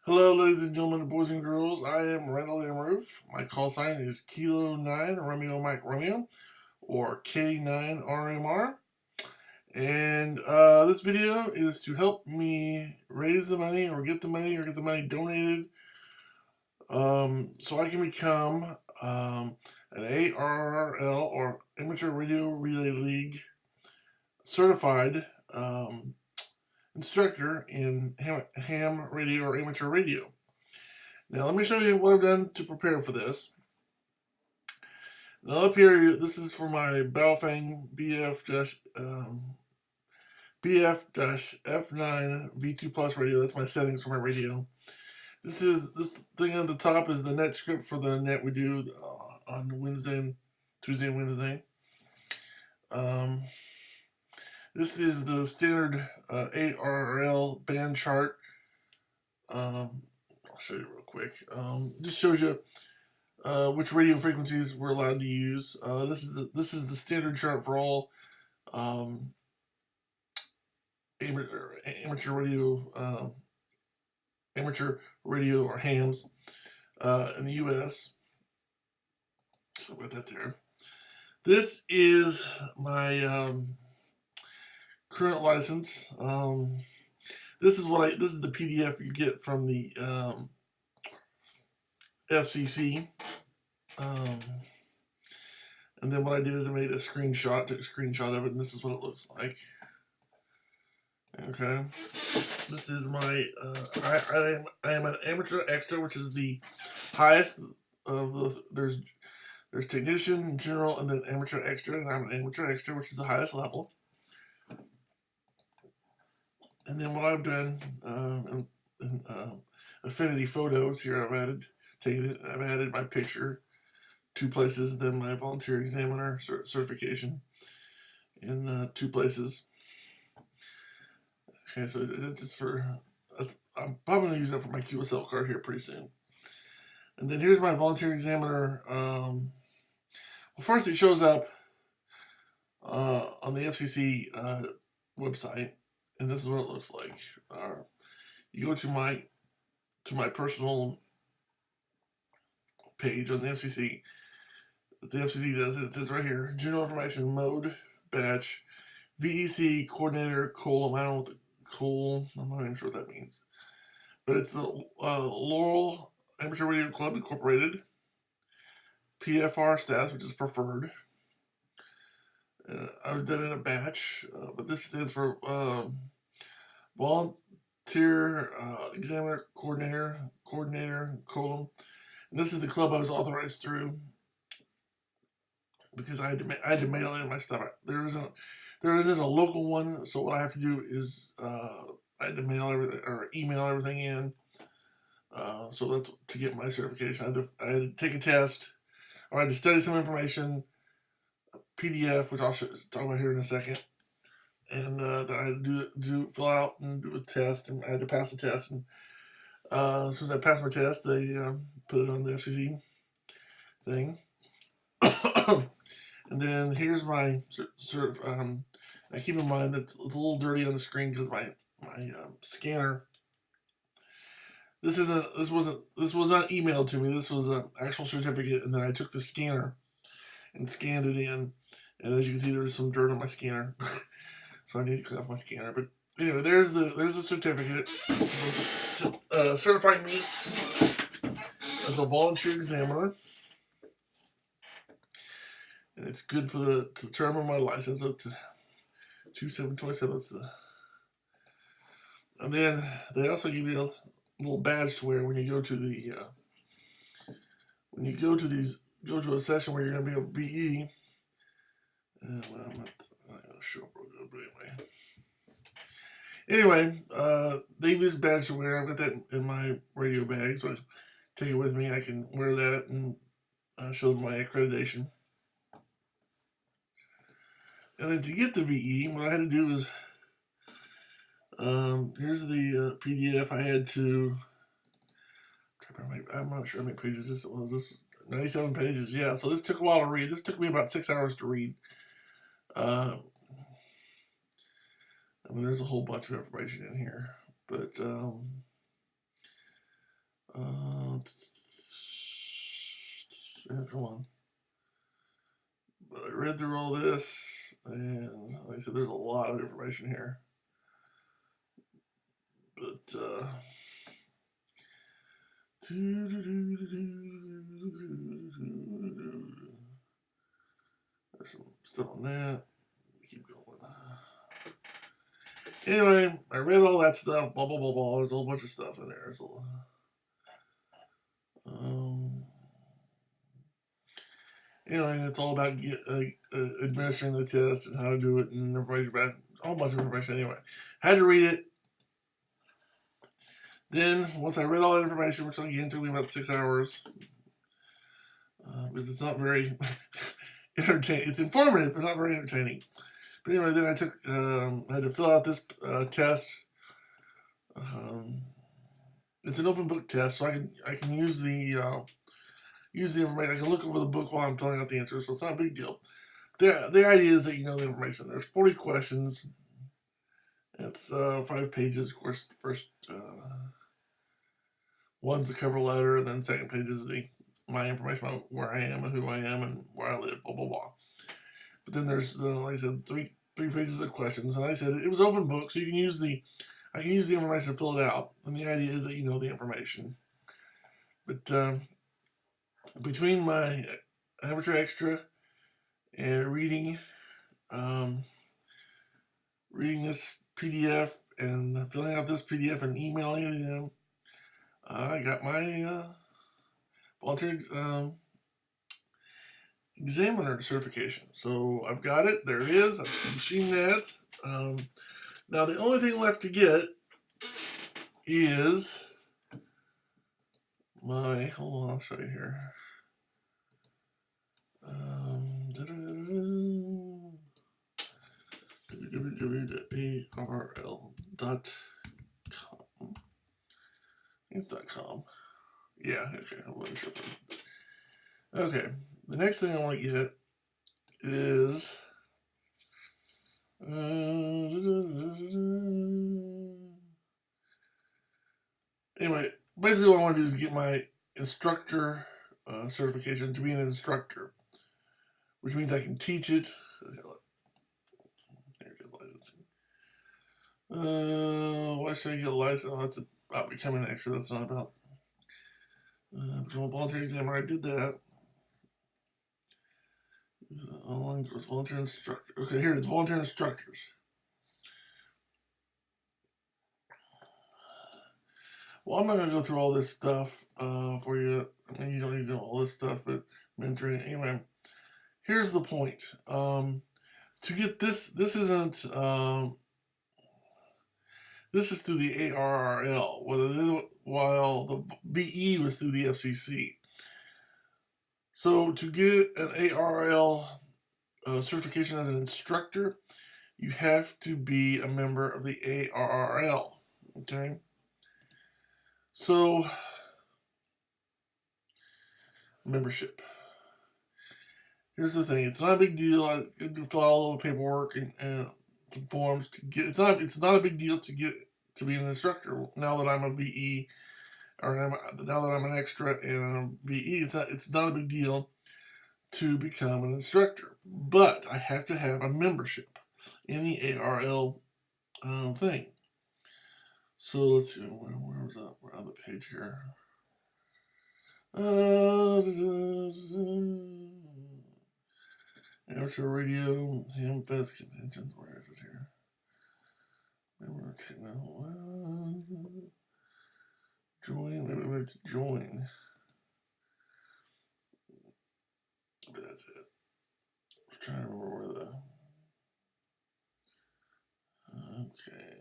Hello, ladies and gentlemen, boys and girls. I am Randall and Rueff. My call sign is Kilo 9 Romeo Mike Romeo, or K9RMR. And this video is to help me raise the money, or get the money donated, so I can become an ARRL, or Amateur Radio Relay League certified instructor in ham radio or amateur radio. Now let me show you what I've done to prepare for this. Now up here, this is for my Baofeng BF-F9 V2 Plus radio. That's my settings for my radio. This thing on the top is the net script for the net we do on Tuesday and Wednesday. This is the standard ARRL band chart. I'll show you real quick. Just shows you which radio frequencies we're allowed to use. This is the standard chart for all amateur radio or hams in the U.S. So I've got that there. This is my current license. This is the PDF you get from the FCC. And then what I did is I made took a screenshot of it, and this is what it looks like. Okay, this is my I am an amateur extra, which is the highest of those. There's technician, general, and then amateur extra, and I'm an amateur extra, which is the highest level. And then what I've done in Affinity Photos here, I've added my picture 2 places, then my volunteer examiner certification in 2 places. Okay, so it's just I'm probably going to use that for my QSL card here pretty soon. And then here's my volunteer examiner. Well, first it shows up on the FCC website, and this is what it looks like. You go to my personal page on the FCC. The FCC does it. It says right here: general information, mode, batch, VEC coordinator, column. I don't know what the column. I'm not even sure what that means. But it's the Laurel Amateur Radio Club Incorporated. PFR status, which is preferred. I was done in a batch, but this stands for volunteer examiner coordinator, column. And this is the club I was authorized through because I had to mail in my stuff. There isn't a local one, so what I have to do is I had to mail everything or email everything in. So that's to get my certification. I had to take a test, or I had to study some information, PDF, which I'll talk about here in a second, and then I had to fill out and do a test, and I had to pass the test. And as soon as I passed my test, they put it on the FCC thing. And then here's my I keep in mind that it's a little dirty on the screen because my scanner. This was not emailed to me. This was an actual certificate, and then I took the scanner and scanned it in. And as you can see, there's some dirt on my scanner, so I need to clean off my scanner. But anyway, there's the certificate certifying me as a volunteer examiner, and it's good for the term of my license up to 2727. And then they also give you a little badge to wear when you go to the go to a session where you're going to be a BE. Well, I'm not going to show up real good, but anyway, they give this badge to wear. I've got that in my radio bag, so I take it with me. I can wear that and show them my accreditation. And then to get the VE, what I had to do was, here's the PDF. I had to, I'm not sure how many pages this was. This was 97 pages, yeah. So this took a while to read. This took me about 6 hours to read. I mean, there's a whole bunch of information in here, but Come on. But I read through all this, and like I said, there's a lot of information here. But there's some stuff on that. Keep going. Anyway, I read all that stuff. Blah blah blah blah. There's a whole bunch of stuff in there. So, anyway, it's all about administering the test and how to do it, and everybody's about a whole bunch of information. Anyway, had to read it. Then, once I read all that information, which again took me about 6 hours, because it's not very entertaining. It's informative, but not very entertaining. But anyway, then I had to fill out this test. It's an open book test, so I can use the information. I can look over the book while I'm filling out the answers, so it's not a big deal. The idea is that you know the information. There's 40 questions. It's 5 pages. Of course, the first one's the cover letter, and then second page is my information about where I am and who I am and where I live, blah blah blah. But then there's like I said, three pages of questions, and I said it was open book, so I can use the information to fill it out. And the idea is that you know the information. But between my amateur extra and reading this PDF and filling out this PDF and emailing it in, I got my volunteer examiner certification. So I've got it. There it is. I've seen that. Now the only thing left to get is my, hold on, I'll show you here. www.arrl.com. It's .com. Yeah, okay, I'm going to show them. Okay, the next thing I want to get is anyway, basically what I want to do is get my instructor certification to be an instructor, which means I can teach it. Why should I get a license? Oh, that's about becoming an extra. That's not about become a volunteer examiner. I did that. Online course, volunteer instructor. Okay, here it is, volunteer instructors. Well, I'm not going to go through all this stuff for you. I mean, you don't need to know all this stuff, but mentoring. Anyway, here's the point. To get this isn't... this is through the ARRL, while the BE was through the FCC. So to get an ARRL certification as an instructor, you have to be a member of the ARRL. Okay. So membership. Here's the thing. It's not a big deal. I can fill out all the paperwork and some forms to get. It's not a big deal to get to be an instructor. Now that I'm a BE, or now that I'm an extra and a BE, it's not a big deal to become an instructor. But I have to have a membership in the ARRL thing. So let's see. Where was that? We're on the page here. Amateur radio, ham-fest conventions. Where is it here? Join. Maybe we have to join. But that's it. I'm trying to remember where the. Okay.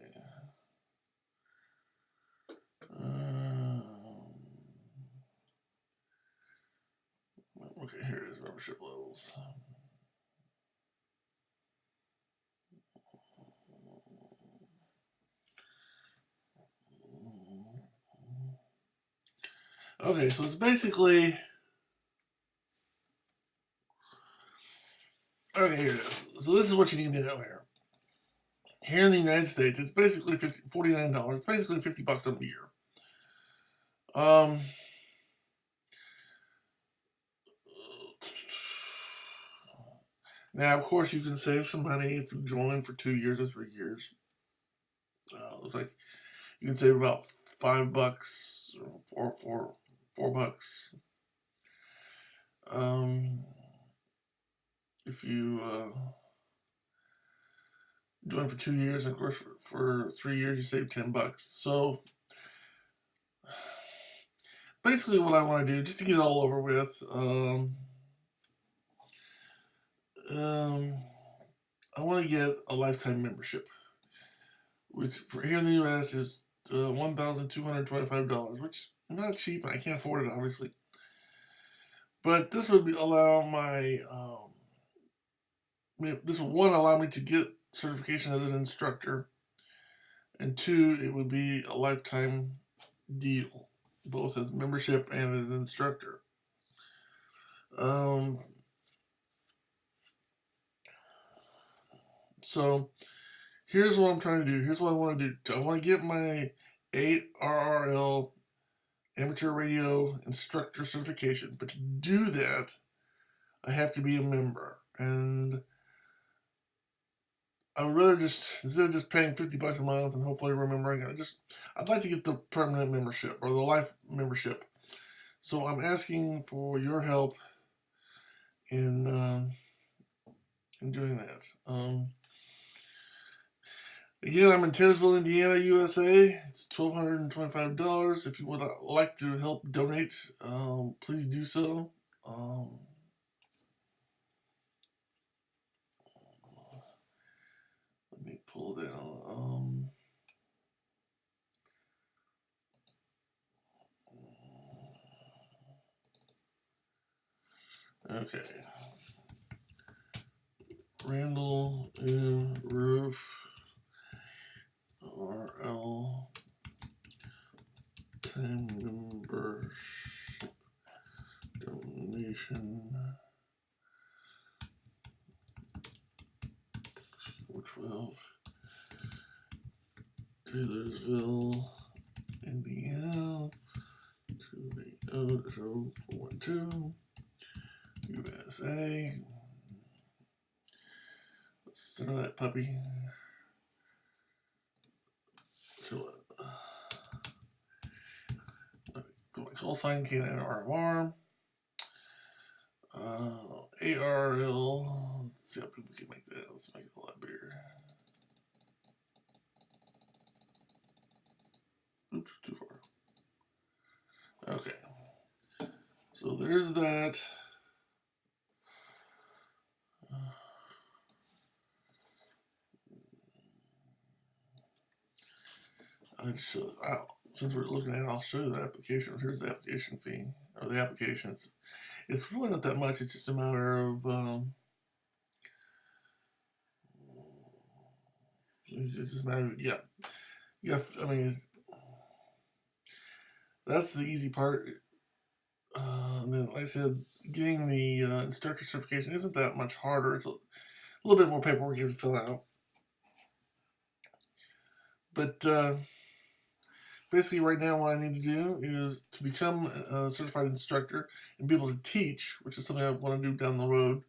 Okay, here it is, membership levels. Okay, so it's basically... Okay, here it is. So this is what you need to know here. Here in the United States, it's basically $49. It's basically $50 a year. Um, Now, of course, you can save some money if you join for 2 years or 3 years. It's like you can save about $5 or $4. If you join for 2 years, and of course for 3 years you save $10. So basically, what I want to do, just to get it all over with, I want to get a lifetime membership, which for here in the U.S. is $1,225, which is not cheap, and I can't afford it, obviously. But this would allow my this would, one, allow me to get certification as an instructor, and two, it would be a lifetime deal, both as membership and as an instructor. So here's what I'm trying to do. Here's what I want to do. I want to get my ARRL amateur radio instructor certification, but to do that, I have to be a member, and I would rather just, instead of just paying $50 a month and hopefully remembering, I'd like to get the permanent membership or the life membership. So I'm asking for your help in doing that. Again, I'm in Taylorsville, Indiana, U.S.A. It's $1,225. If you would like to help donate, please do so. Let me pull down. Okay. Randall and Rueff, ARRL, 10 membership donation, 412, Taylorsville, Indiana, 280-412, U.S.A. Let's center that puppy. So, my call sign, K9RMR. ARRL. Let's see how big we can make that. Let's make it a lot bigger. Oops, too far. Okay. So there's that. Since we're looking at it, I'll show you the application. Here's the application fee, or the applications. It's really not that much. It's just a matter of it's just a matter of, yeah. I mean, that's the easy part. And then, like I said, getting the instructor certification isn't that much harder. It's a little bit more paperwork you have to fill out. But basically, right now, what I need to do is to become a certified instructor and be able to teach, which is something I want to do down the road.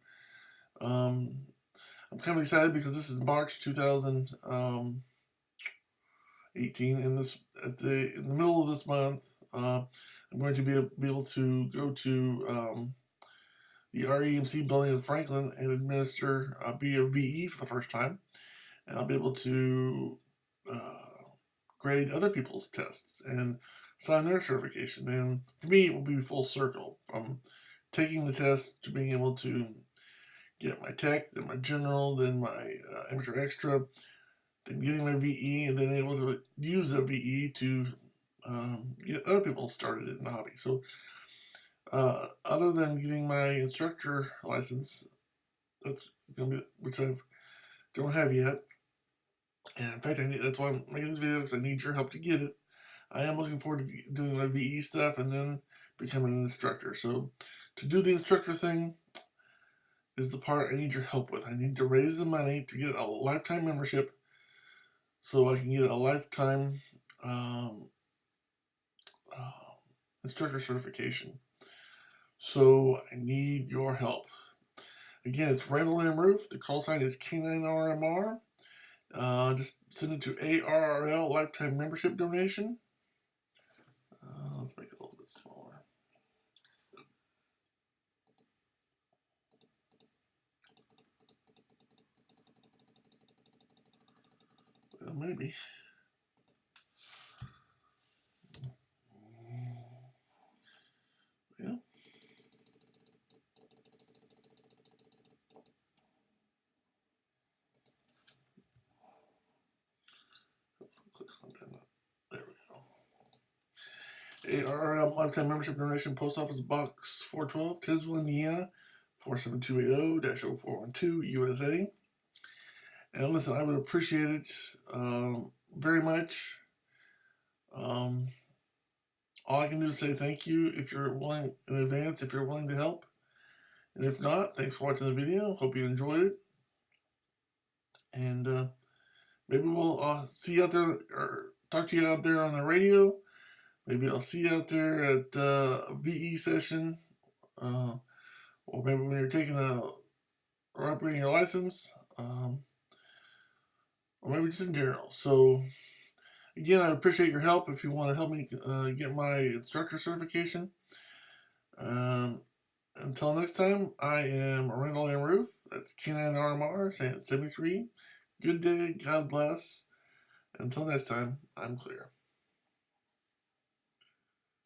I'm kind of excited because this is March 2018, and in the middle of this month, I'm going to be able to go to the REMC building in Franklin and be a VE for the first time, and I'll be able to grade other people's tests and sign their certification. And for me, it will be full circle from taking the test to being able to get my tech, then my general, then my amateur extra, then getting my VE, and then able to use that VE to get other people started in the hobby. So other than getting my instructor license, which I don't have yet, and in fact, that's why I'm making this video, because I need your help to get it. I am looking forward to doing my VE stuff and then becoming an instructor. So to do the instructor thing is the part I need your help with. I need to raise the money to get a lifetime membership so I can get a lifetime instructor certification. So I need your help. Again, it's Randall and Rueff. The call sign is K9RMR. Just send it to ARRL lifetime membership donation. Let's make it a little bit smaller. Well, maybe. Yeah. There we go. ARRL lifetime membership donation, Post Office Box 412, Taylorsville, Indiana 47280-0412, U.S.A. And listen, I would appreciate it very much. All I can do is say thank you if you're willing in advance, if you're willing to help. And if not, thanks for watching the video. Hope you enjoyed it. And maybe we'll see you out there, or talk to you out there on the radio. Maybe I'll see you out there at a VE session. Or maybe when you're taking or operating your license. Or maybe just in general. So, again, I appreciate your help if you want to help me get my instructor certification. Until next time, I am Randall and Rueff. That's K9RMR saying 73. Good day, God bless. Until next time, I'm clear.